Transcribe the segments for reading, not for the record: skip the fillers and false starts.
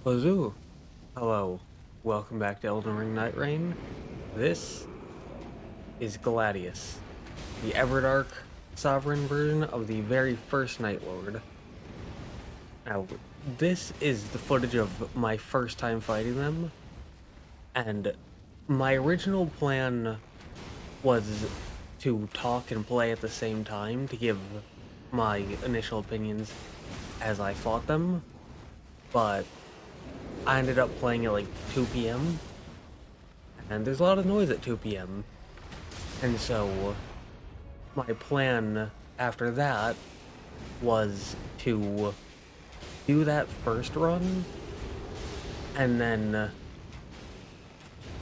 Bazoo! Hello, welcome back to Elden Ring Nightreign. This is Gladius, the Everdark Sovereign version of the very first Night Lord. Now, this is the footage of my first time fighting them, and my original plan was to talk and play at the same time to give my initial opinions as I fought them, but I ended up playing at like 2 p.m. and there's a lot of noise at 2 p.m. And so my plan after that was to do that first run and then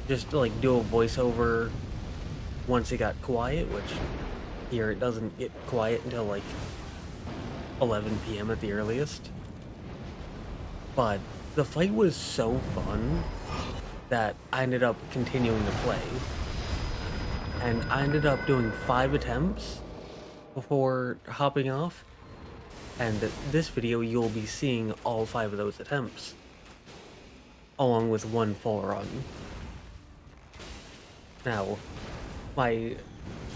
just like do a voiceover once it got quiet, which here it doesn't get quiet until like 11 p.m. at the earliest. But the fight was so fun that I ended up continuing to play. And I ended up doing 5 attempts before hopping off. And this video, you'll be seeing all 5 of those attempts, along with one full run. Now, my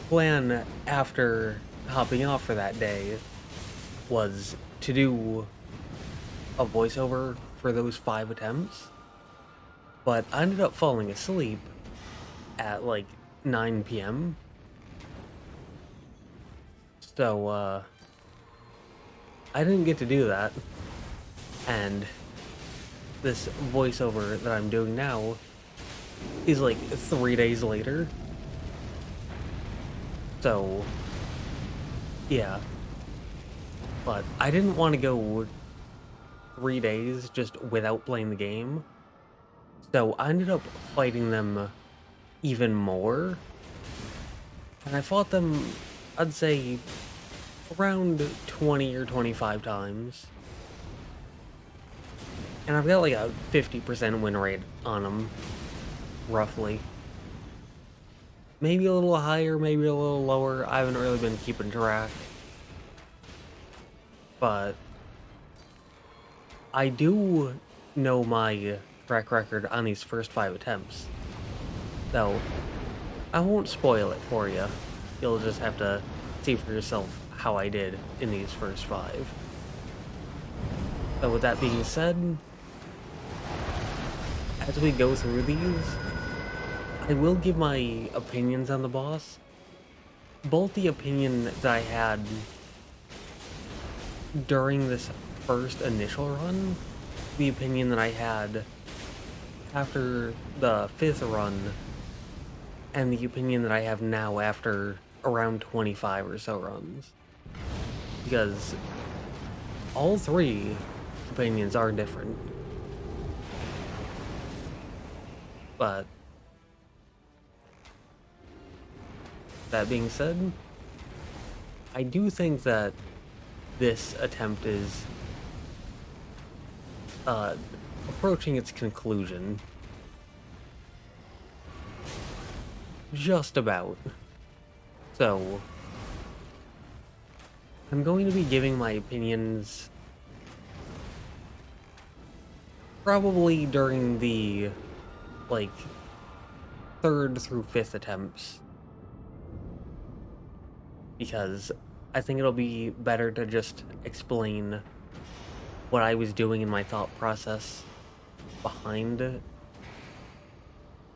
plan after hopping off for that day was to do a voiceover for those 5 attempts, but I ended up falling asleep at like 9 p.m. So, I didn't get to do that, and this voiceover that I'm doing now is like 3 days later. So, yeah. But I didn't want to go 3 days just without playing the game, so I ended up fighting them even more, and I fought them, I'd say, around 20 or 25 times, and I've got like a 50% win rate on them, roughly. Maybe a little higher, maybe a little lower, I haven't really been keeping track, but I do know my track record on these first 5 attempts, so I won't spoil it for you. You'll just have to see for yourself how I did in these first 5. So with that being said, as we go through these, I will give my opinions on the boss. Both the opinion that I had during this first initial run, the opinion that I had after the 5th run, and the opinion that I have now after around 25 or so runs. Because all 3 opinions are different. But that being said, I do think that this attempt is approaching its conclusion. Just about. So, I'm going to be giving my opinions probably during the, like, 3rd through 5th attempts, because I think it'll be better to just explain what I was doing in my thought process behind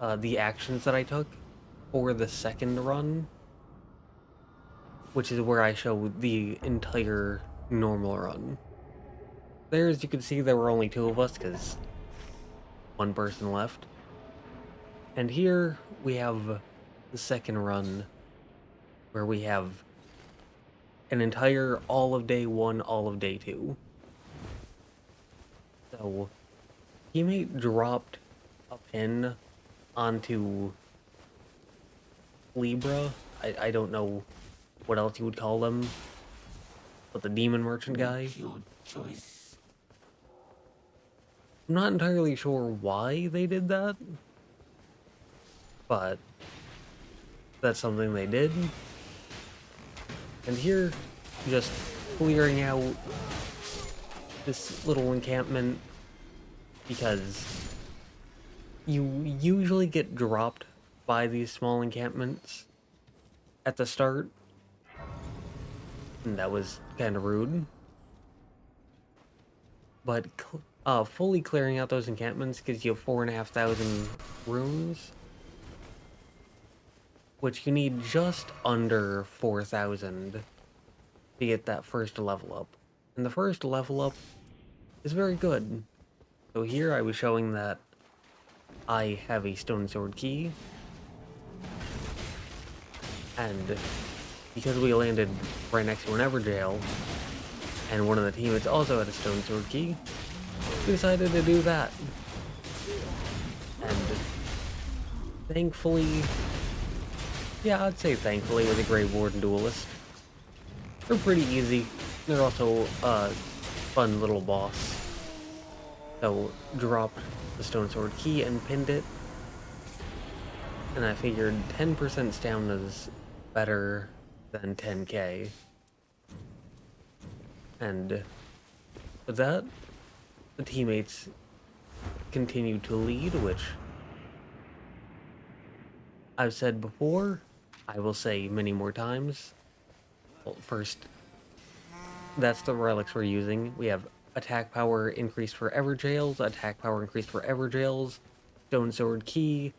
the actions that I took for the 2nd run, which is where I show the entire normal run. There, as you can see, there were only 2 of us because one person left. And here we have the 2nd run, where we have an entire all of day 1, all of day 2. So, teammate dropped a pin onto Libra. I don't know what else you would call them, but the demon merchant guy. I'm not entirely sure why they did that, but that's something they did. And here, just clearing out this little encampment because you usually get dropped by these small encampments at the start, and that was kind of rude. But fully clearing out those encampments gives you 4,500 runes, which you need just under 4,000 to get that first level up. And the first level up is very good. So here I was showing that I have a stone sword key, and because we landed right next to an Everjail, and one of the teammates also had a stone sword key, we decided to do that. And thankfully, yeah, I'd say thankfully, with a Grey Warden Duelist. They're pretty easy. They're also a fun little boss. So, dropped the stone sword key and pinned it. And I figured 10% stamina is better than 10k. And with that, the teammates continue to lead, which I've said before, I will say many more times. Well, first, that's the relics we're using. We have attack power increased for Everjails, attack power increased for Everjails, stone sword key,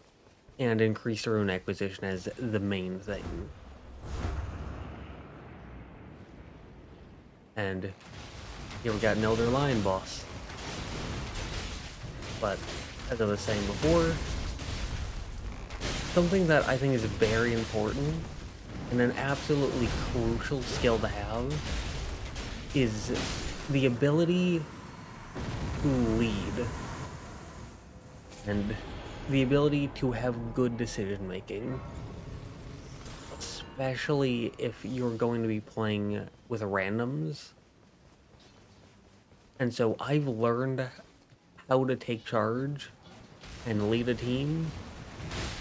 and increased rune acquisition as the main thing. And here we got an Elder Lion boss. But, as I was saying before, something that I think is very important and an absolutely crucial skill to have is the ability to lead and the ability to have good decision making, especially if you're going to be playing with randoms. And so I've learned how to take charge and lead a team,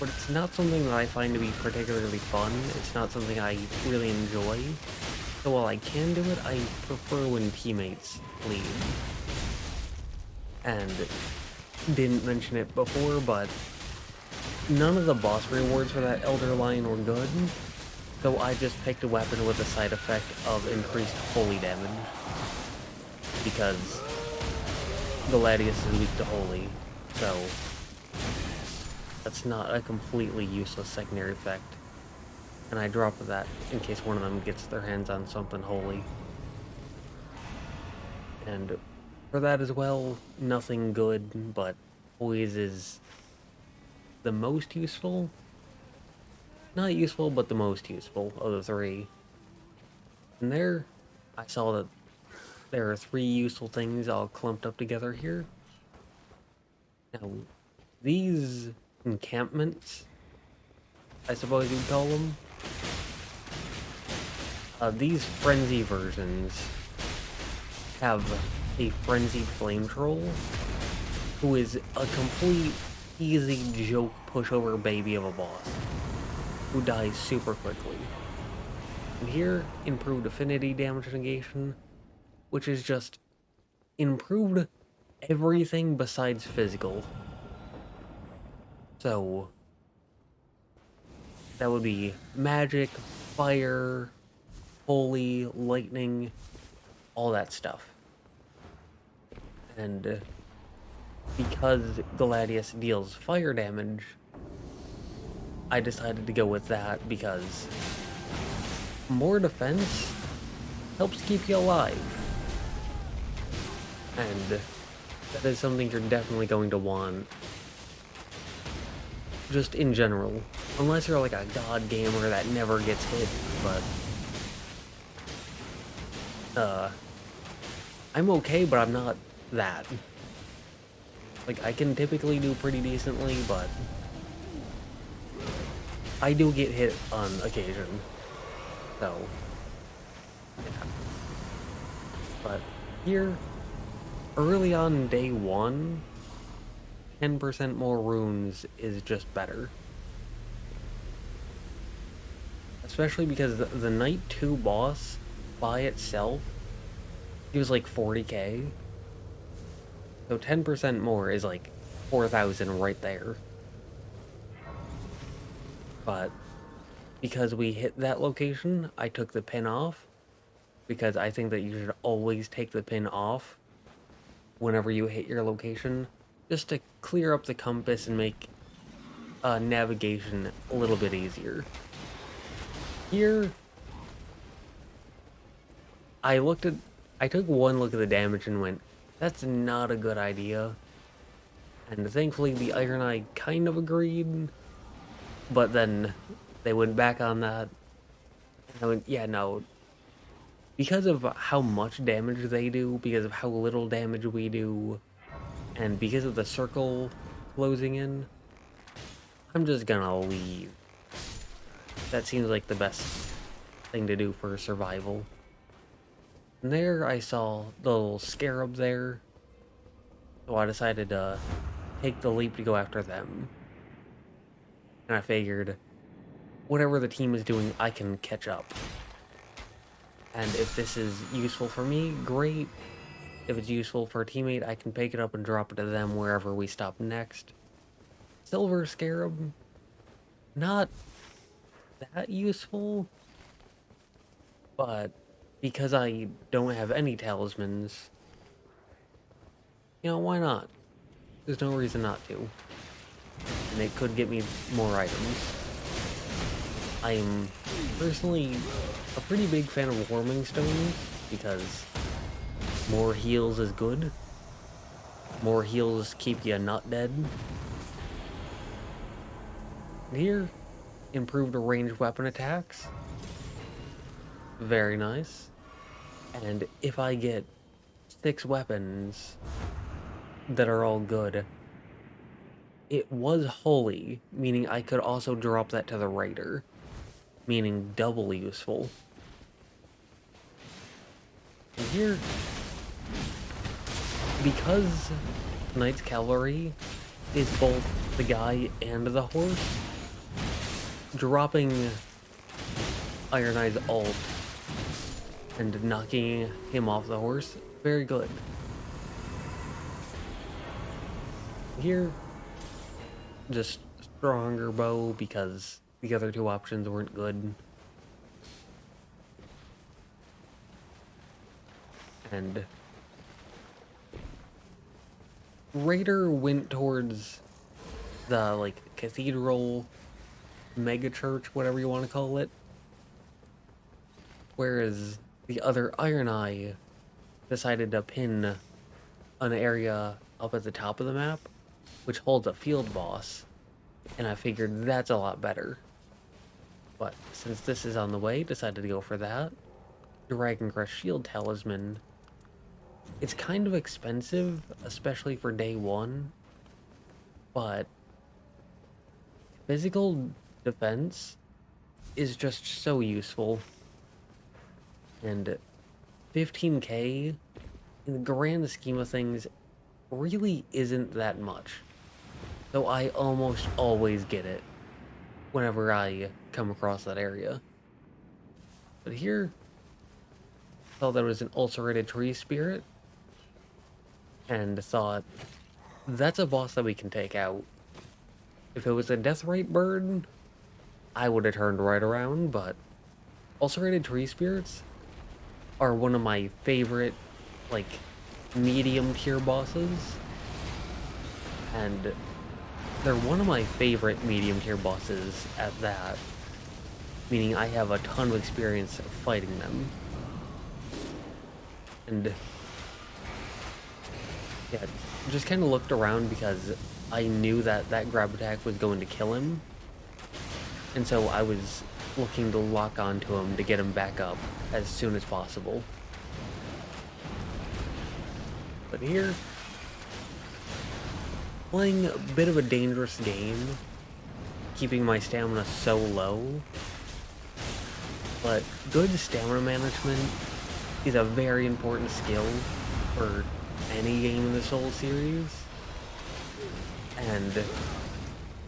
but it's not something that I find to be particularly fun. It's not something I really enjoy. So while I can do it, I prefer when teammates lead. And didn't mention it before, but none of the boss rewards for that Elder Lion were good, so I just picked a weapon with a side effect of increased holy damage, because Gladius is weak to holy, so that's not a completely useless secondary effect. And I drop that in case one of them gets their hands on something holy. And for that as well, nothing good, but poise is the most useful. Not useful, but the most useful of the three. And there, I saw that there are 3 useful things all clumped up together here. Now, these encampments, I suppose you'd call them, these frenzy versions have a frenzied flame troll who is a complete easy joke pushover baby of a boss who dies super quickly. And here, improved affinity damage negation, which is just improved everything besides physical. So that would be magic, fire, holy, lightning, all that stuff. And because Gladius deals fire damage, I decided to go with that because more defense helps keep you alive. And that is something you're definitely going to want. Just in general. Unless you're like a god gamer that never gets hit, but I'm okay, but I'm not that. Like, I can typically do pretty decently, but I do get hit on occasion. So, yeah. But here, early on day 1, 10% more runes is just better. Especially because the Night 2 boss, by itself, he was like 40k. So 10% more is like 4,000 right there. But because we hit that location, I took the pin off, because I think that you should always take the pin off whenever you hit your location, just to clear up the compass and make navigation a little bit easier. Here, I took one look at the damage and went, that's not a good idea. And thankfully the Iron Eye kind of agreed, but then they went back on that. And I went, yeah, no. Because of how much damage they do, because of how little damage we do, and because of the circle closing in, I'm just gonna leave. That seems like the best thing to do for survival. And there I saw the little scarab there, so I decided to take the leap to go after them. And I figured, whatever the team is doing, I can catch up. And if this is useful for me, great. If it's useful for a teammate, I can pick it up and drop it to them wherever we stop next. Silver Scarab, not that useful, but because I don't have any talismans, you know, why not? There's no reason not to. And it could get me more items. I'm personally a pretty big fan of warming stones, because more heals is good. More heals keep you not dead. And here, improved ranged weapon attacks. Very nice. And if I get 6 weapons that are all good, it was holy, meaning I could also drop that to the raider, meaning double useful. And here, because Knight's Cavalry is both the guy and the horse, dropping Iron Eye's ult and knocking him off the horse, very good. Here, just stronger bow, because the other 2 options weren't good. And Raider went towards the, like, cathedral, mega church, whatever you want to call it. Whereas the other Iron Eye decided to pin an area up at the top of the map, which holds a field boss, and I figured that's a lot better. But since this is on the way, decided to go for that. Dragon Crest Shield Talisman. It's kind of expensive, especially for day 1, but physical defense is just so useful. And 15k, in the grand scheme of things, really isn't that much. So I almost always get it whenever I come across that area. But here, I thought there was an ulcerated tree spirit, and thought, that's a boss that we can take out. If it was a Deathrite bird, I would have turned right around, but ulcerated tree spirits are one of my favorite, like, medium tier bosses. And they're one of my favorite medium tier bosses at that. Meaning I have a ton of experience fighting them. And yeah, just kind of looked around because I knew that that grab attack was going to kill him. And so I was looking to lock onto him to get him back up as soon as possible. But here, playing a bit of a dangerous game, keeping my stamina so low. But good stamina management is a very important skill for any game in the Souls series. And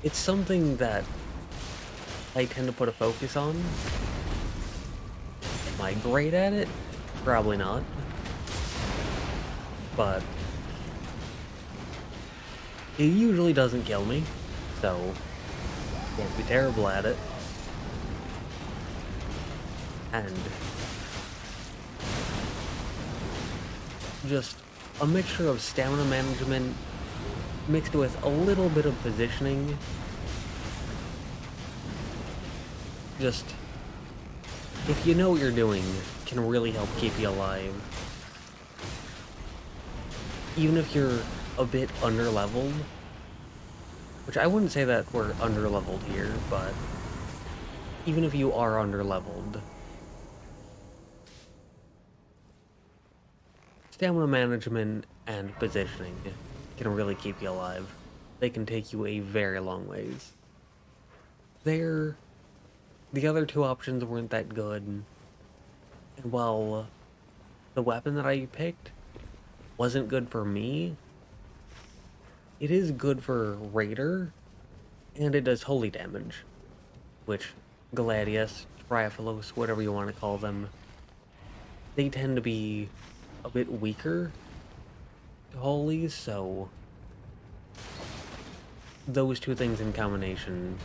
it's something that I tend to put a focus on. Am I great at it? Probably not. But It usually doesn't kill me, so can't be terrible at it. And just a mixture of stamina management mixed with a little bit of positioning. Just, if you know what you're doing, can really help keep you alive. Even if you're a bit underleveled, which I wouldn't say that we're underleveled here, but even if you are underleveled, stamina management and positioning can really keep you alive. They can take you a very long ways. The other two options weren't that good, and while the weapon that I picked wasn't good for me, it is good for Raider, and it does holy damage, which Gladius, Triaphilos, whatever you want to call them, they tend to be a bit weaker to holy, so those two things in combination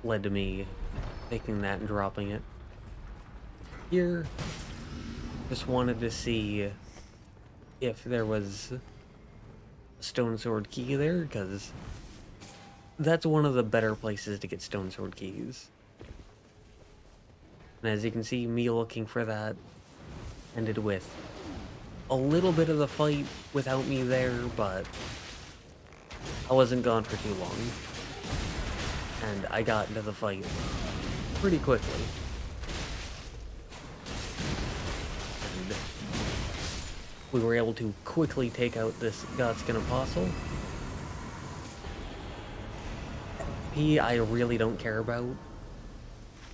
led to me taking that and dropping it. Here, just wanted to see if there was a stone sword key there, because that's one of the better places to get stone sword keys. And as you can see, me looking for that ended with a little bit of the fight without me there, but I wasn't gone for too long. And I got into the fight pretty quickly. And we were able to quickly take out this Godskin Apostle. FP I really don't care about.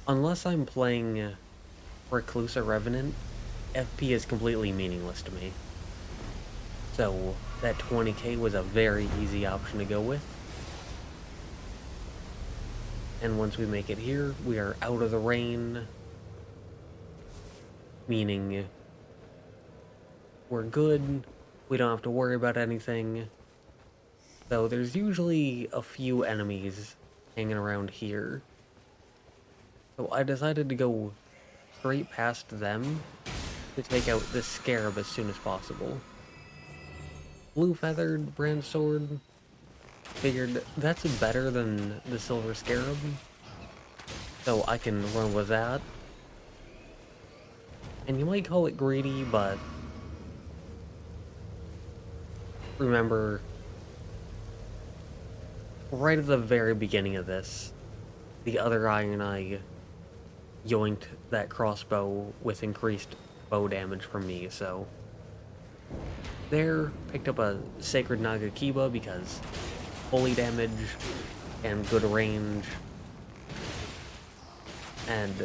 Unless I'm playing Recluse or Revenant, FP is completely meaningless to me. So that 20k was a very easy option to go with. And once we make it here, we are out of the rain, meaning we're good, we don't have to worry about anything. Though there's usually a few enemies hanging around here. So I decided to go straight past them to take out this scarab as soon as possible. Blue feathered brand sword. Figured that's better than the silver scarab, so I can run with that. And you might call it greedy, but remember, right at the very beginning of this, the other Iron Eye yoinked that crossbow with increased bow damage from me, so there, picked up a Sacred Nagakiba because holy damage and good range. And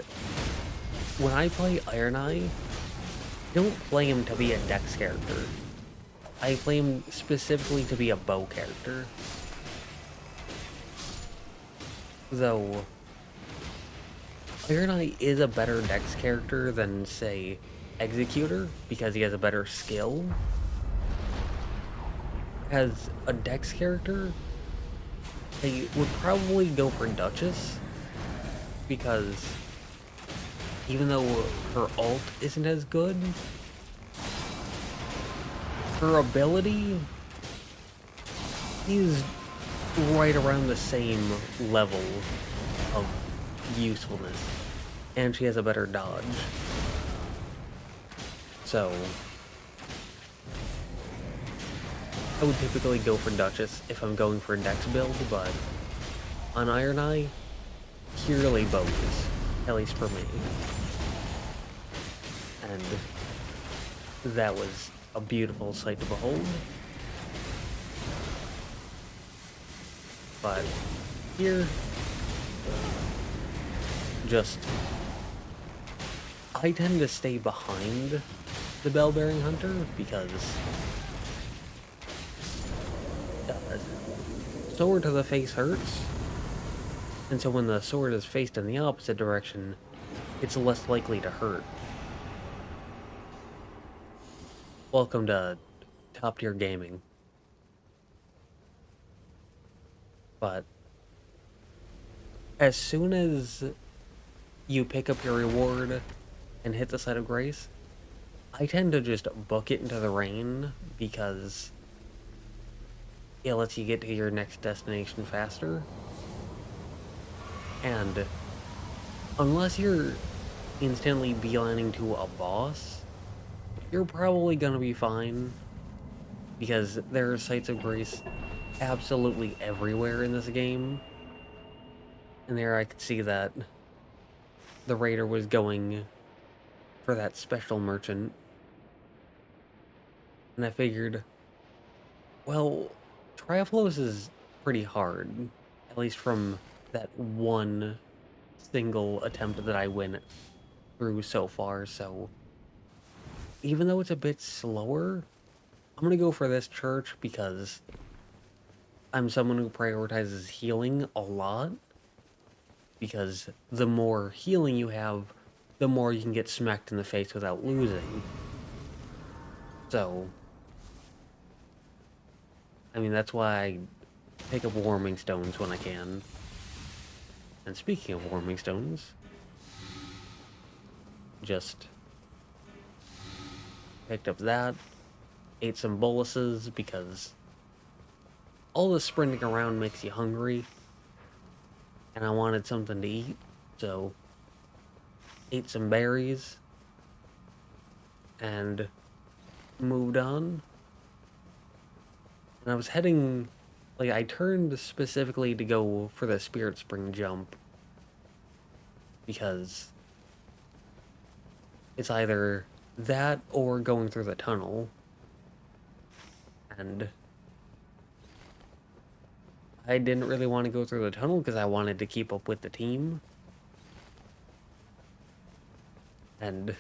when I play Iron Eye, I don't play him to be a dex character. I play him specifically to be a bow character. Though Iron Eye is a better dex character than, say, Executor, because he has a better skill. As a dex character, I would probably go for Duchess, because even though her ult isn't as good, her ability is right around the same level of usefulness, and she has a better dodge. So I would typically go for Duchess if I'm going for a dex build, but on Iron Eye, purely bows, at least for me. And that was a beautiful sight to behold. But here, just, I tend to stay behind the Bell-Bearing Hunter because sword to the face hurts, and so when the sword is faced in the opposite direction, it's less likely to hurt. Welcome to top tier gaming. But as soon as you pick up your reward and hit the site of grace, I tend to just book it into the rain because it lets you get to your next destination faster. And unless you're instantly beelining to a boss, you're probably gonna be fine, because there are sites of grace absolutely everywhere in this game. And there I could see that the raider was going for that special merchant. And I figured, well, Triaphlos is pretty hard, at least from that one single attempt that I went through so far, so even though it's a bit slower, I'm gonna go for this church because I'm someone who prioritizes healing a lot, because the more healing you have, the more you can get smacked in the face without losing. So, I mean, that's why I pick up warming stones when I can. And speaking of warming stones, just picked up that, ate some boluses because all the sprinting around makes you hungry, and I wanted something to eat, so ate some berries and moved on. And I was heading, like, I turned specifically to go for the Spirit Spring jump because it's either that or going through the tunnel. And I didn't really want to go through the tunnel because I wanted to keep up with the team. And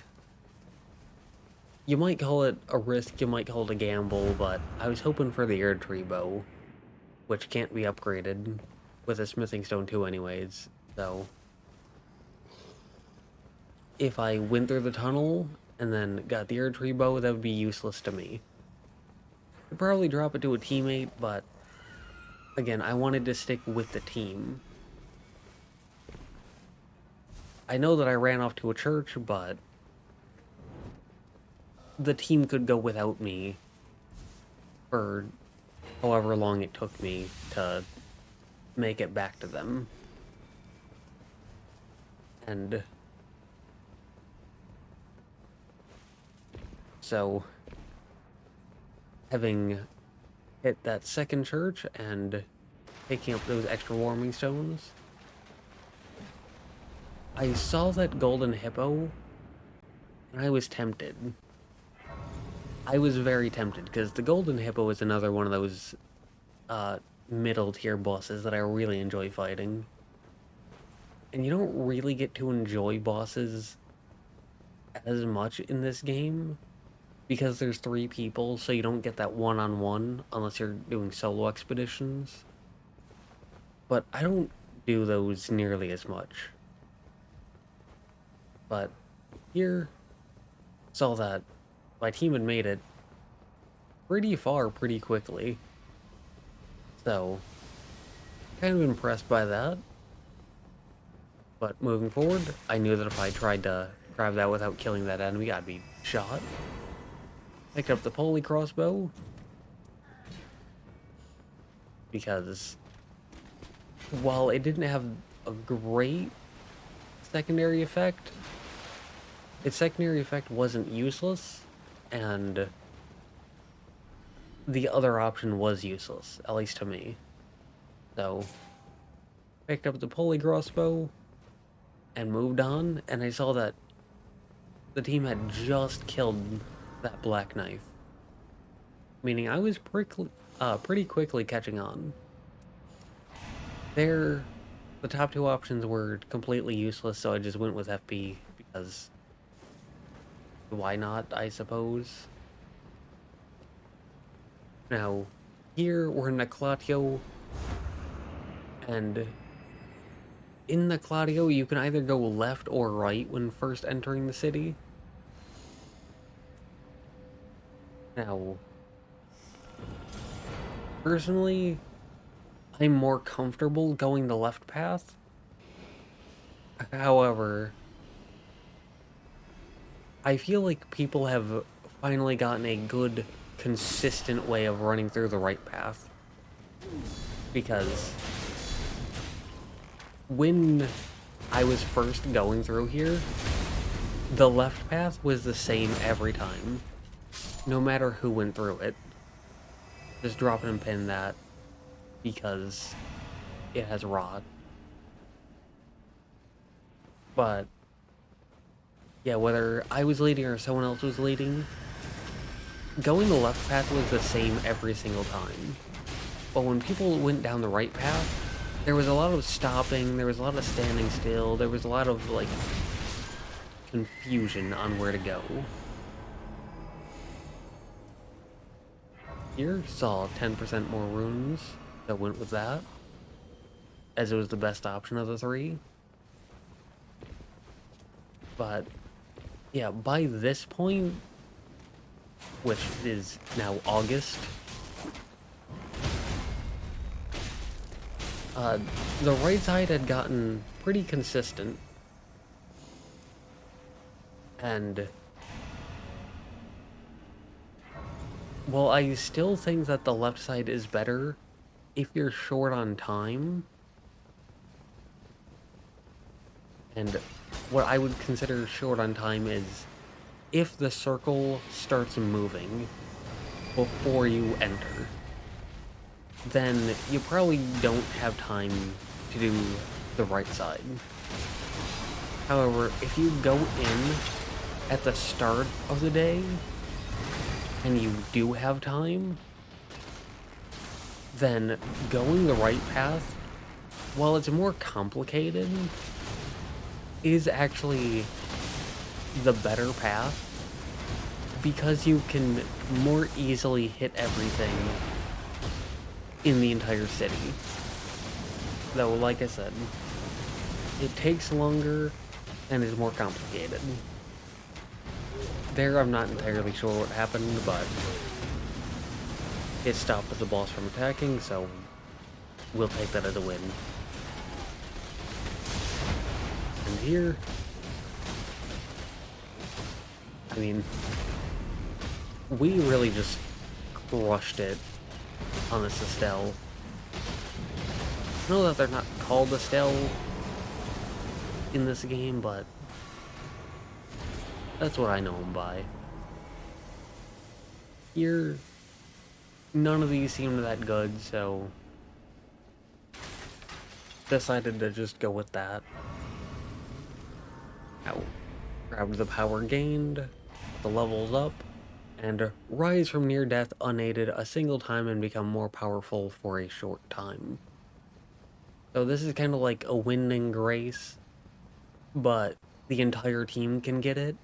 you might call it a risk, you might call it a gamble, but I was hoping for the Erd Tree bow, which can't be upgraded with a Smithing Stone 2 anyways, so if I went through the tunnel and then got the Erd Tree bow, that would be useless to me. I'd probably drop it to a teammate, but again, I wanted to stick with the team. I know that I ran off to a church, but the team could go without me for however long it took me to make it back to them. And so, having hit that second church and picking up those extra warming stones, I saw that golden hippo, and I was tempted. I was very tempted, because the golden hippo is another one of those middle tier bosses that I really enjoy fighting. And you don't really get to enjoy bosses as much in this game because there's 3 people, so you don't get that one-on-one unless you're doing solo expeditions. But I don't do those nearly as much. But here, saw that my team had made it pretty far pretty quickly. So, kind of impressed by that. But moving forward, I knew that if I tried to grab that without killing that enemy, I'd be shot. Picked up the poly crossbow because while it didn't have a great secondary effect, its secondary effect wasn't useless, and the other option was useless, at least to me. So, picked up the poly crossbow and moved on, and I saw that the team had just killed that black knife, meaning I was pretty quickly catching on. The top 2 options were completely useless, so I just went with FP because why not, I suppose. Now, here we're in Noklateo, and in Noklateo you can either go left or right when first entering the city. Now, personally, I'm more comfortable going the left path. However, I feel like people have finally gotten a good, consistent way of running through the right path. Because when I was first going through here, the left path was the same every time, no matter who went through it. Just drop and pin that because it has rot. But yeah, whether I was leading or someone else was leading, going the left path was the same every single time. But when people went down the right path, there was a lot of stopping, there was a lot of standing still, there was a lot of, like, confusion on where to go. Here, saw 10% more runes that went with that, as it was the best option of the three. But, yeah, by this point, which is now August, the right side had gotten pretty consistent. And well, I still think that the left side is better if you're short on time. And what I would consider short on time is if the circle starts moving before you enter, then you probably don't have time to do the right side. However, if you go in at the start of the day, and you do have time, then going the right path, while it's more complicated, is actually the better path because you can more easily hit everything in the entire city. Though, like I said, it takes longer and is more complicated. There, I'm not entirely sure what happened, but it stopped the boss from attacking, so we'll take that as a win. And here, I mean, we really just crushed it on this Estelle. I know that they're not called Estelle in this game, but that's what I know them by. Here, none of these seemed that good, so decided to just go with that. Ow. Grabbed the power gained, the levels up, and rise from near death unaided a single time and become more powerful for a short time. So this is kind of like a winning grace, but the entire team can get it,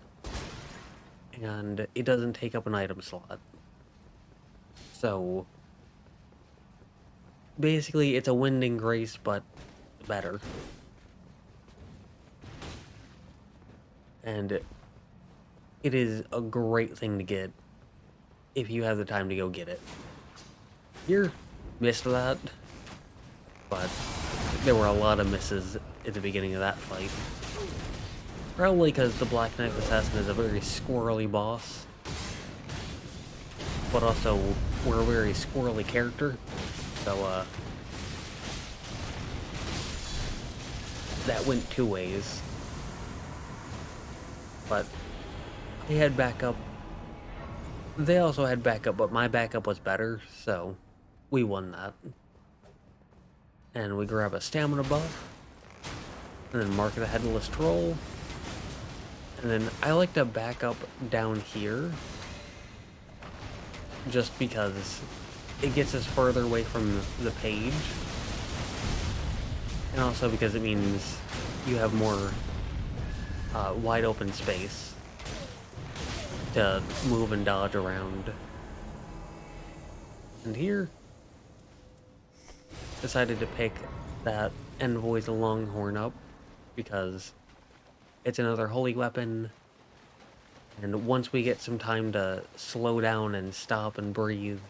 and it doesn't take up an item slot. So basically it's a winning grace, but better. And it is a great thing to get if you have the time to go get it. Here, missed that, but there were a lot of misses at the beginning of that fight. Probably because the Black Knife Assassin is a very squirrely boss, but also we're a very squirrely character, so that went two ways. But they had backup. They also had backup, but my backup was better, so we won that. And we grab a stamina buff, and then mark the Headless Troll. And then I like to back up down here, just because it gets us further away from the page. And also because it means you have more wide open space to move and dodge around. And here, decided to pick that Envoy's Longhorn up because it's another holy weapon, and once we get some time to slow down and stop and breathe,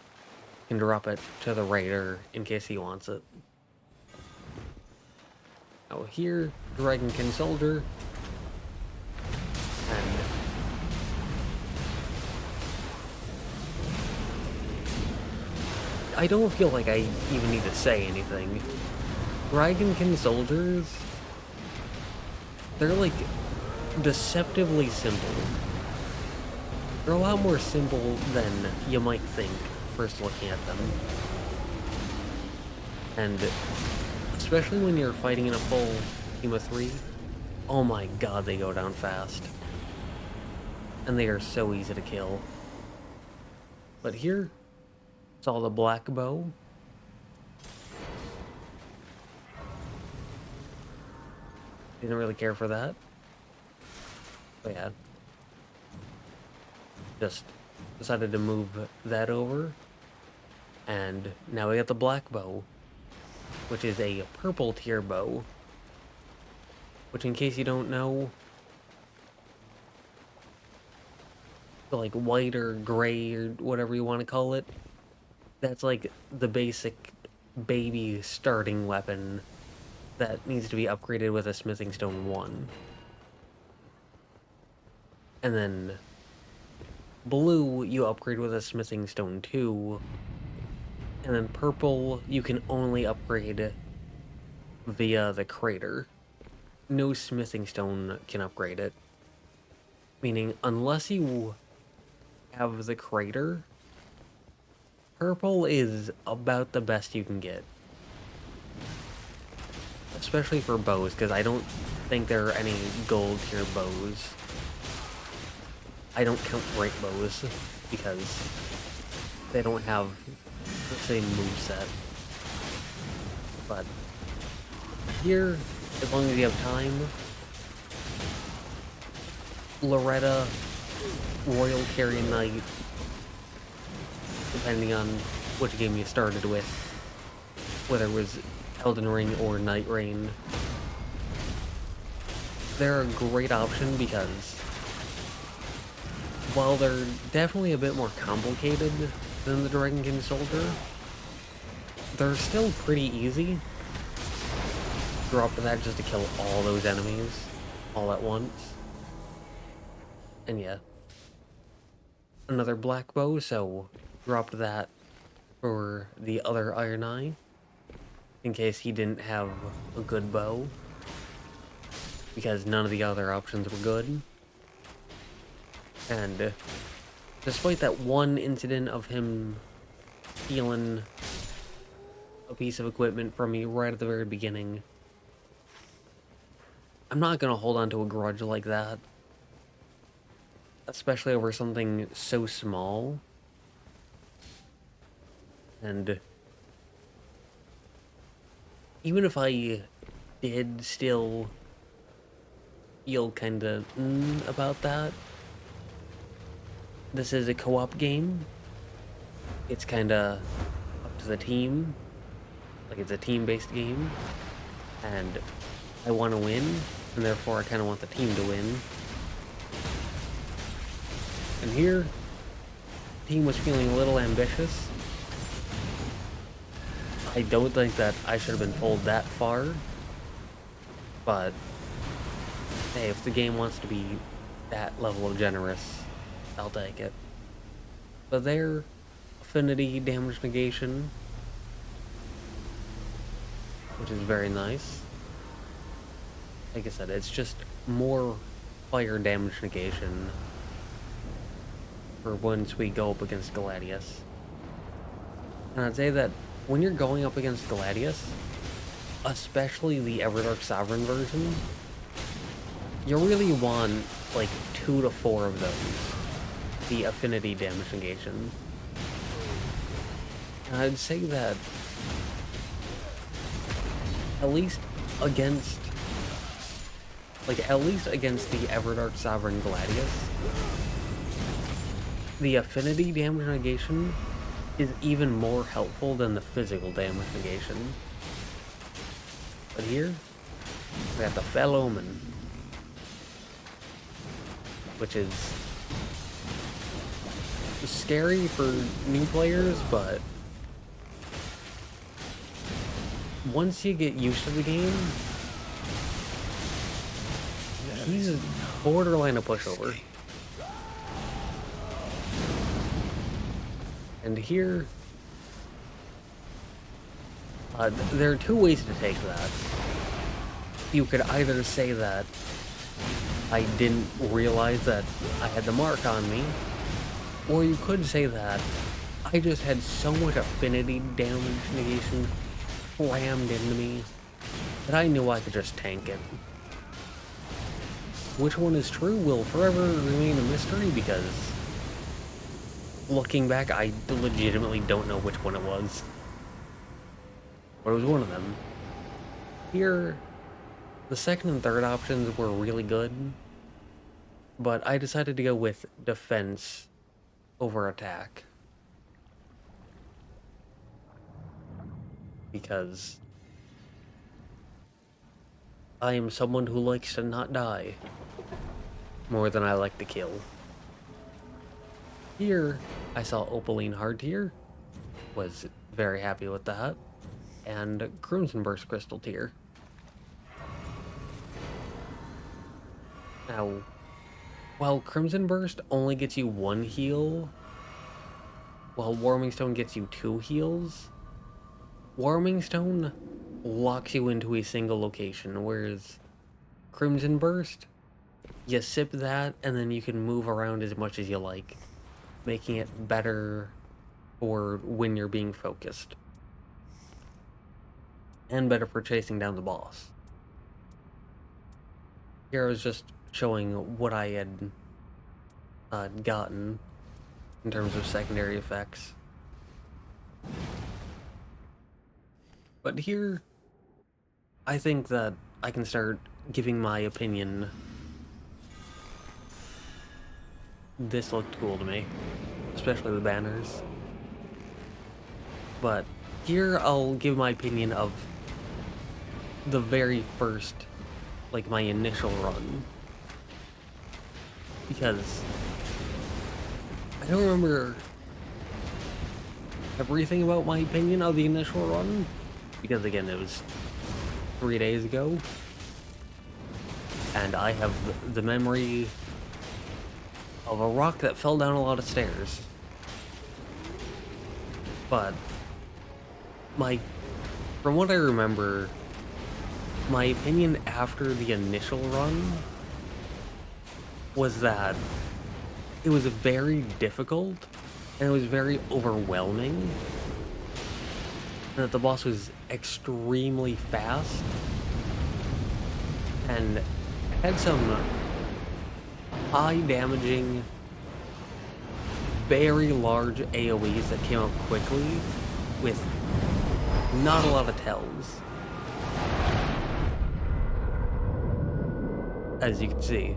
can drop it to the raider in case he wants it. Now here, Dragonkin Soldier, and I don't feel like I even need to say anything. Dragonkin Soldiers, they're like deceptively simple. They're a lot more simple than you might think first looking at them. And especially when you're fighting in a full team of 3, oh my god, they go down fast. And they are so easy to kill. But here, it's all the black bow. Didn't really care for that. But yeah. Just decided to move that over. And now we got the black bow, which is a purple tier bow. Which, in case you don't know, like white or gray or whatever you want to call it, that's like the basic baby starting weapon that needs to be upgraded with a smithing stone 1. And then blue you upgrade with a smithing stone 2. And then purple you can only upgrade via the crater. No smithing stone can upgrade it. Meaning, unless you have the crater, purple is about the best you can get. Especially for bows, because I don't think there are any gold tier bows. I don't count great bows, because they don't have the same moveset. But here, as long as you have time, Loretta, Royal Carrion Knight, depending on which game you started with, whether it was Elden Ring or Nightreign, they're a great option because while they're definitely a bit more complicated than the Dragonkin Soldier, they're still pretty easy. Drop to that just to kill all those enemies all at once. And yeah. Another black bow, so dropped that for the other Iron Eye, in case he didn't have a good bow, because none of the other options were good. And despite that one incident of him stealing a piece of equipment from me right at the very beginning, I'm not gonna hold on to a grudge like that. Especially over something so small. And even if I did still feel kinda about that, this is a co-op game. It's kinda up to the team. Like, it's a team-based game. And I want to win, and therefore I kinda want the team to win. And here, the team was feeling a little ambitious. I don't think that I should have been pulled that far, but hey, if the game wants to be that level of generous, I'll take it. But their affinity damage negation, which is very nice. Like I said, it's just more fire damage negation for once we go up against Gladius. And I'd say that when you're going up against Gladius, especially the Everdark Sovereign version, you really want like 2 to 4 of those, the affinity damage negation. And I'd say that at least against the Everdark Sovereign Gladius, the affinity damage negation is even more helpful than the physical damage negation. But here, we have the Fell Omen, which is scary for new players, but once you get used to the game, he's borderline a pushover. And here, there are two ways to take that. You could either say that I didn't realize that I had the mark on me, or you could say that I just had so much affinity damage negation slammed into me that I knew I could just tank it. Which one is true will forever remain a mystery, because looking back, I legitimately don't know which one it was. But it was one of them. Here, the second and third options were really good, but I decided to go with defense over attack. Because I am someone who likes to not die more than I like to kill. Here, I saw Opaline Hardtier, was very happy with that, and Crimson Burst Crystal Tier. Now, while Crimson Burst only gets you 1 heal, while Warming Stone gets you 2 heals, Warming Stone locks you into a single location, whereas Crimson Burst, you sip that and then you can move around as much as you like, making it better for when you're being focused. And better for chasing down the boss. Here I was just showing what I had gotten in terms of secondary effects. But here, I think that I can start giving my opinion. This looked cool to me, especially the banners. But here I'll give my opinion of the very first, like my initial run. Because I don't remember everything about my opinion of the initial run, because again, it was 3 days ago, and I have the memory of a rock that fell down a lot of stairs. But from what I remember, my opinion after the initial run was that it was very difficult and it was very overwhelming, and that the boss was extremely fast and had some high damaging, very large AoEs that came out quickly with not a lot of tells, as you can see.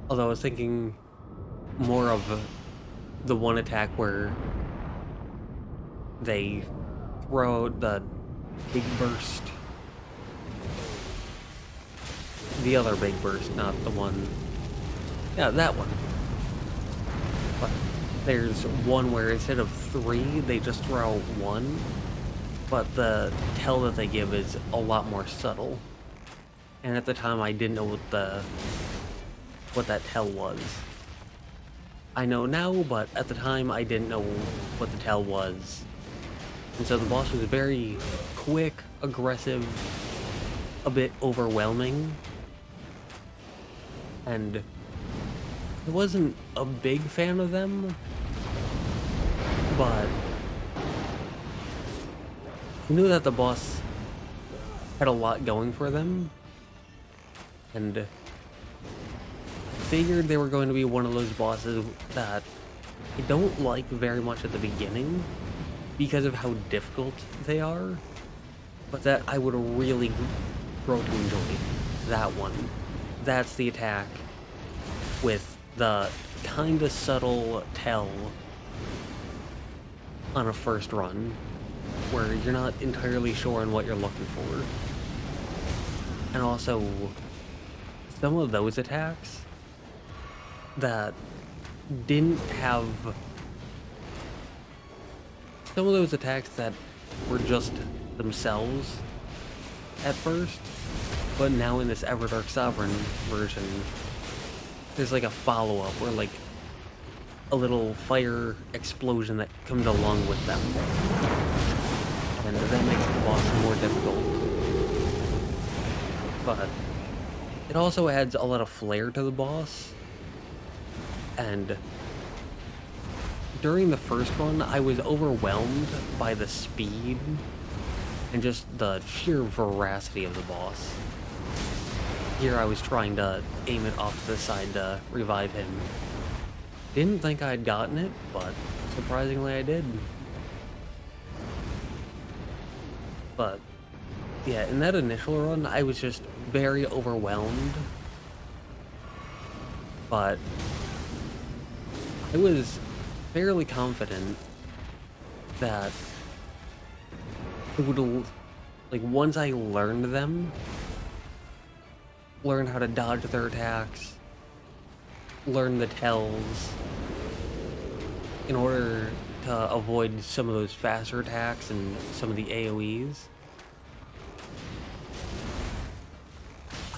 Although I was thinking more of the one attack where they throw out the big burst. The other big burst, not the one... Yeah, that one. But there's one where instead of 3, they just throw out 1. But the tell that they give is a lot more subtle. And at the time I didn't know what that tell was. I know now, but at the time I didn't know what the tell was. And so the boss was very quick, aggressive, a bit overwhelming. And I wasn't a big fan of them, but I knew that the boss had a lot going for them, and I figured they were going to be one of those bosses that I don't like very much at the beginning because of how difficult they are, but that I would really grow to enjoy. That one. That's the attack with the kinda subtle tell on a first run, where you're not entirely sure on what you're looking for. And also, some of those attacks that didn't have... Some of those attacks that were just themselves at first But now in this Everdark Sovereign version, there's like a follow-up where like a little fire explosion that comes along with them. And that makes the boss more difficult. But it also adds a lot of flair to the boss. And during the first run, I was overwhelmed by the speed and just the sheer veracity of the boss. Here I was trying to aim it off to the side to revive him. Didn't think I'd gotten it, but surprisingly I did. But yeah, in that initial run, I was just very overwhelmed. But I was fairly confident that it would, like, once I learned them, learn how to dodge their attacks, learn the tells, in order to avoid some of those faster attacks and some of the AoEs.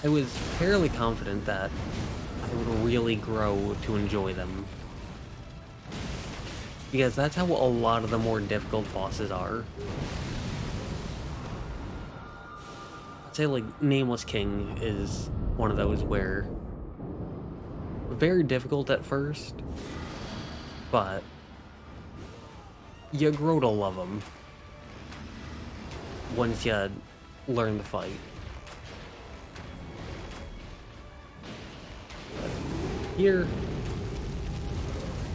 I was fairly confident that I would really grow to enjoy them. Because that's how a lot of the more difficult bosses are. I'd say, like, Nameless King is one of those where very difficult at first, but you grow to love them once you learn the fight. Here,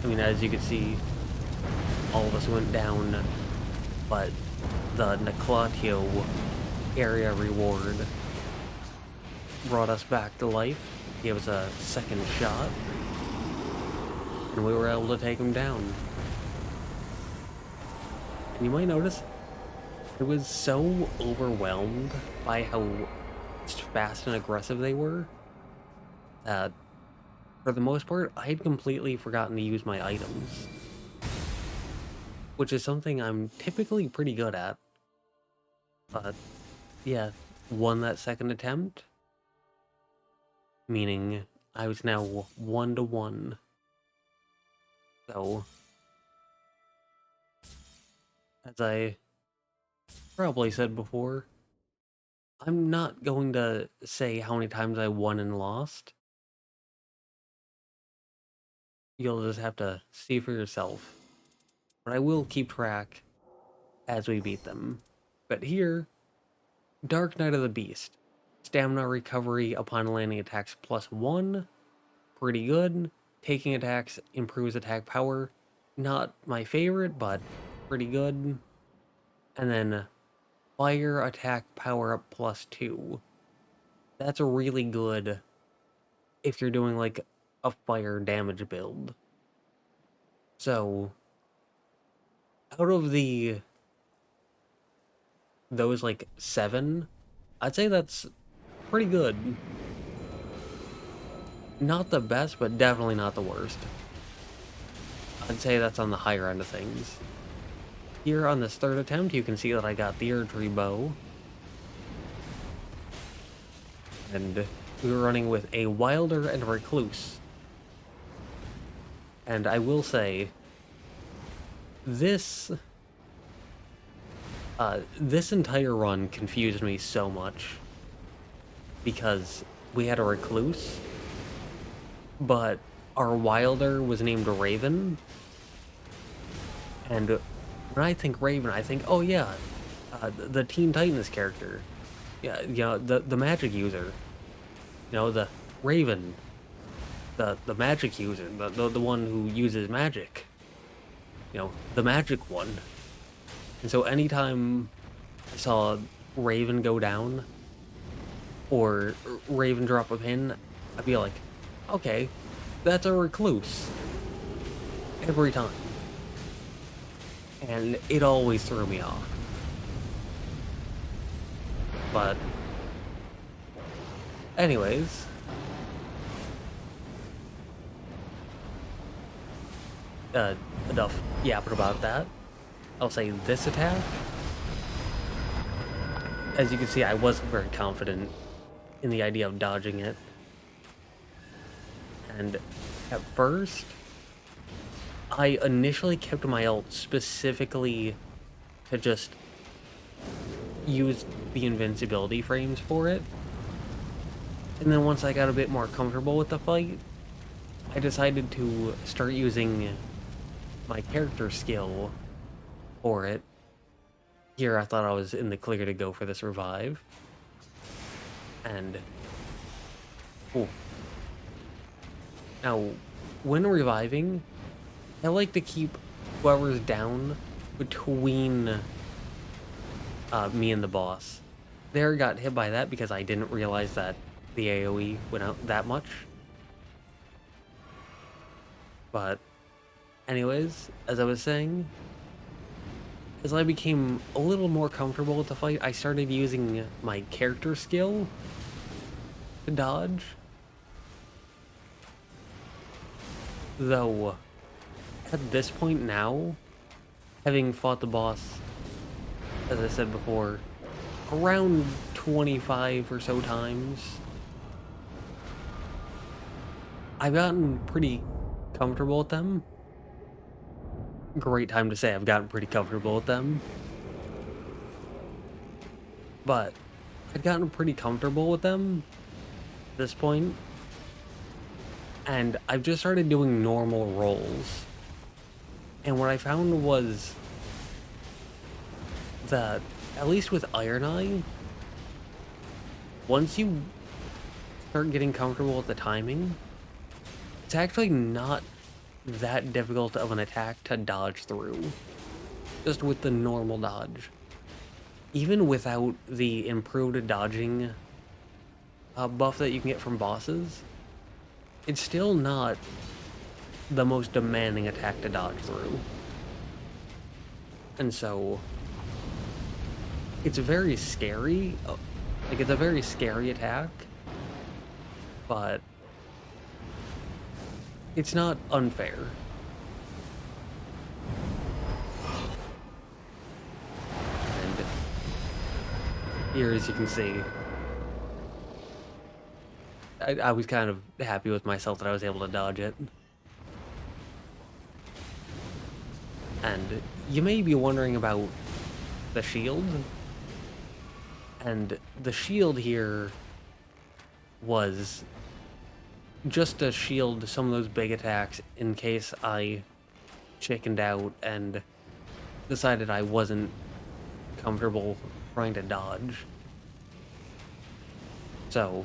I mean, as you can see, all of us went down, but the Noklateo area reward brought us back to life, gave us a second shot, and we were able to take him down. And you might notice, I was so overwhelmed by how fast and aggressive they were, that for the most part, I had completely forgotten to use my items. Which is something I'm typically pretty good at. But, yeah, won that second attempt. Meaning, I was now 1-1. So, as I probably said before, I'm not going to say how many times I won and lost. You'll just have to see for yourself. But I will keep track as we beat them. But here, Dark Knight of the Beast. Stamina recovery upon landing attacks +1. Pretty good. Taking attacks improves attack power. Not my favorite, but pretty good. And then fire attack power up +2. That's really good if you're doing like a fire damage build. So out of those like 7, I'd say that's pretty good. Not the best, but definitely not the worst. I'd say that's on the higher end of things. Here on this third attempt, you can see that I got the Erdtree bow. And we were running with a Wilder and a Recluse. And I will say, this entire run confused me so much. Because we had a Recluse, but our Wilder was named Raven. And when I think Raven, I think, oh yeah, the Teen Titans character. Yeah, you know, the magic user. You know, the Raven. The magic user, the one who uses magic. You know, the magic one. And so anytime I saw Raven go down, or Raven drop a pin, I'd be like, okay, that's a Recluse. Every time. And it always threw me off. But anyways, enough yapping about that. I'll say this attack. As you can see, I wasn't very confident in the idea of dodging it. And at first, I initially kept my ult specifically to just use the invincibility frames for it. And then once I got a bit more comfortable with the fight, I decided to start using my character skill for it. Here I thought I was in the clear to go for this revive. And... Ooh. Now, when reviving, I like to keep whoever's down between me and the boss. There got hit by that because I didn't realize that the AoE went out that much. But anyways, as I was saying, as I became a little more comfortable with the fight, I started using my character skill to dodge. Though, at this point now, having fought the boss, as I said before, around 25 or so times, I've gotten pretty comfortable with them. Great time to say I've gotten pretty comfortable with them. But I've gotten pretty comfortable with them at this point. And I've just started doing normal rolls. And what I found was that, at least with Iron Eye, once you start getting comfortable with the timing, it's actually not that difficult of an attack to dodge through, just with the normal dodge. Even without the improved dodging buff that you can get from bosses, it's still not the most demanding attack to dodge through. And so, it's very scary. Like, it's a very scary attack, but it's not unfair. And here, as you can see, I was kind of happy with myself that I was able to dodge it. And you may be wondering about the shield. And the shield here was just to shield some of those big attacks in case I chickened out and decided I wasn't comfortable trying to dodge. So,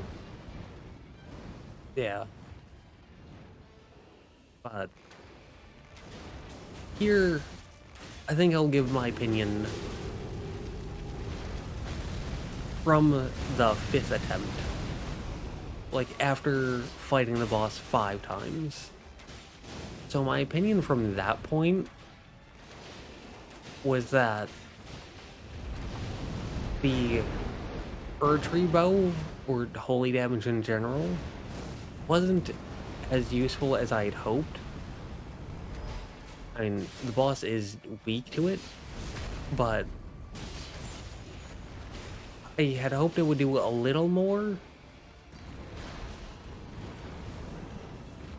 yeah. But here, I think I'll give my opinion from the 5th attempt. Like, after fighting the boss 5 times. So my opinion from that point was that the Erdtree bow, or holy damage in general, wasn't as useful as I had hoped. I mean, the boss is weak to it, but I had hoped it would do a little more.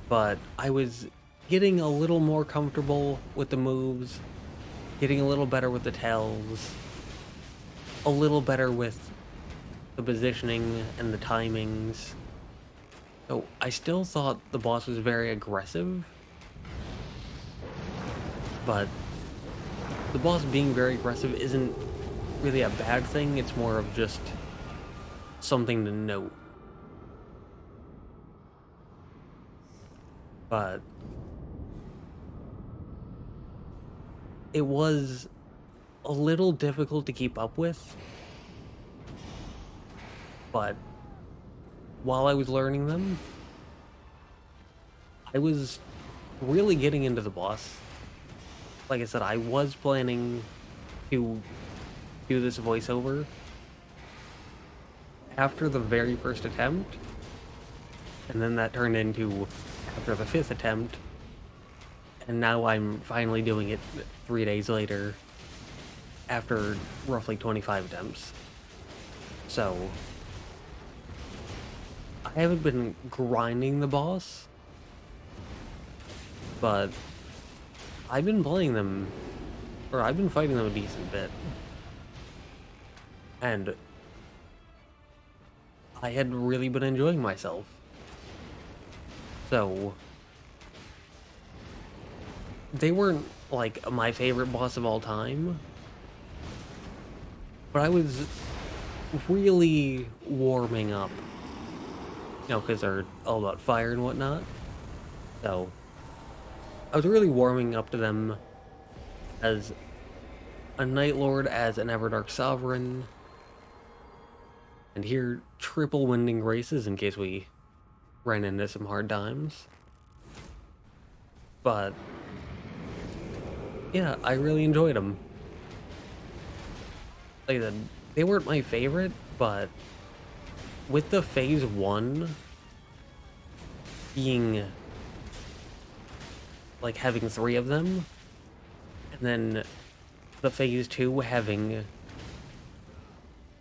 But I was getting a little more comfortable with the moves, getting a little better with the tells, a little better with the positioning and the timings. So I still thought the boss was very aggressive, but the boss being very aggressive isn't really a bad thing, it's more of just something to note. But it was a little difficult to keep up with. But while I was learning them, I was really getting into the boss. Like I said, I was planning to do this voiceover after the very first attempt, and then that turned into after the 5th attempt, and now I'm finally doing it 3 days later after roughly 25 attempts. So I haven't been grinding the boss, but I've been playing them, or I've been fighting them a decent bit. And I had really been enjoying myself. So, they weren't, like, my favorite boss of all time, but I was really warming up. You know, because they're all about fire and whatnot. So, I was really warming up to them as a Night Lord, as an Everdark Sovereign. And here, triple winding races in case we ran into some hard times. But, yeah, I really enjoyed them. Like I said, they weren't my favorite, but with the Phase 1 being, like, having 3 of them, and then the Phase 2 having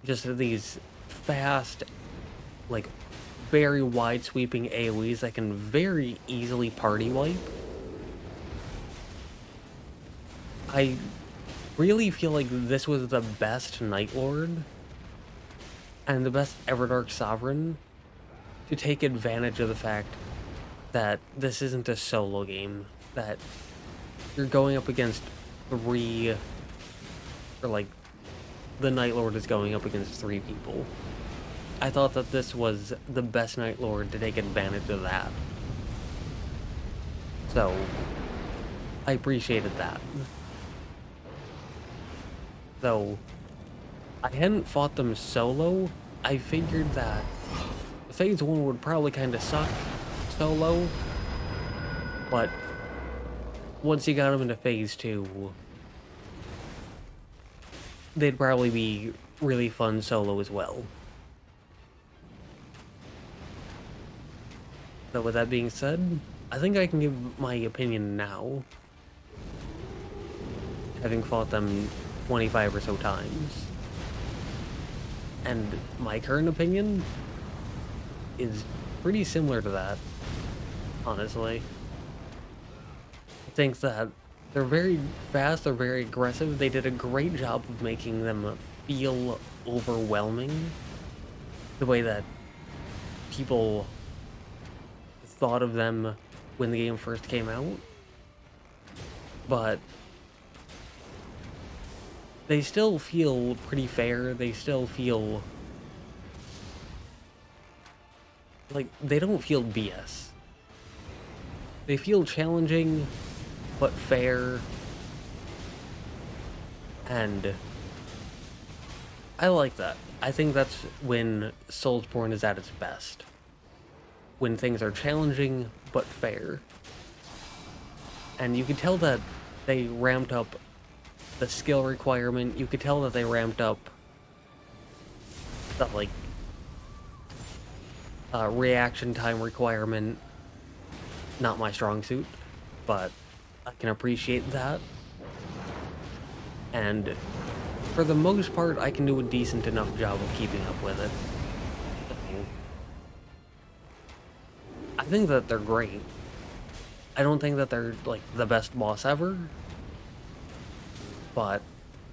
just these fast, like, very wide-sweeping AoEs that can very easily party wipe, I really feel like this was the best Night Lord and the best Everdark Sovereign to take advantage of the fact that this isn't a solo game, that you're going up against 3, or like, the Night Lord is going up against 3 people. I thought that this was the best Night Lord to take advantage of that. So, I appreciated that. Though, I hadn't fought them solo, I figured that Phase 1 would probably kind of suck solo, but once you got them into Phase 2, they'd probably be really fun solo as well. So with that being said, I think I can give my opinion now, having fought them 25 or so times. And my current opinion is pretty similar to that, honestly. I think that they're very fast, they're very aggressive, they did a great job of making them feel overwhelming, the way that people thought of them when the game first came out. But they still feel pretty fair, they still feel like they don't feel BS. They feel challenging, but fair, and I like that. I think that's when Soulsborne is at its best. When things are challenging, but fair. And you can tell that they ramped up the skill requirement, you could tell that they ramped up the, like, reaction time requirement. Not my strong suit, but I can appreciate that. And for the most part, I can do a decent enough job of keeping up with it. I think that they're great. I don't think that they're, like, the best boss ever, but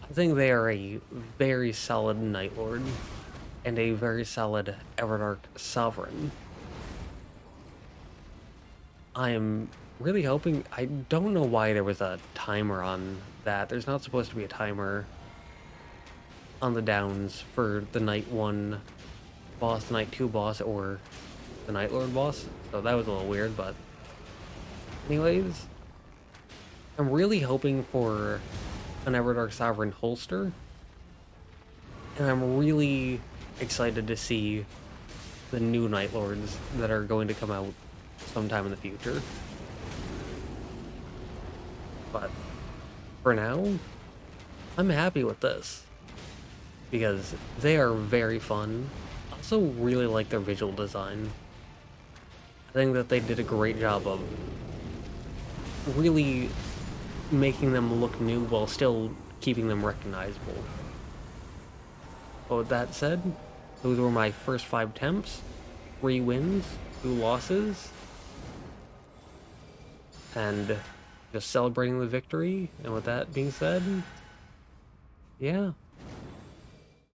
I think they are a very solid Night Lord and a very solid Everdark Sovereign. I am really hoping... I don't know why there was a timer on that. There's not supposed to be a timer on the downs for the Night 1 boss, the Night 2 boss, or the Night Lord boss. So that was a little weird, but... anyways, I'm really hoping for an Everdark Sovereign holster. And I'm really excited to see the new Night Lords that are going to come out sometime in the future. But for now, I'm happy with this, because they are very fun. I also really like their visual design. I think that they did a great job of really making them look new while still keeping them recognizable. But with that said, those were my first 5 attempts. 3 wins, 2 losses, and just celebrating the victory. And with that being said, yeah,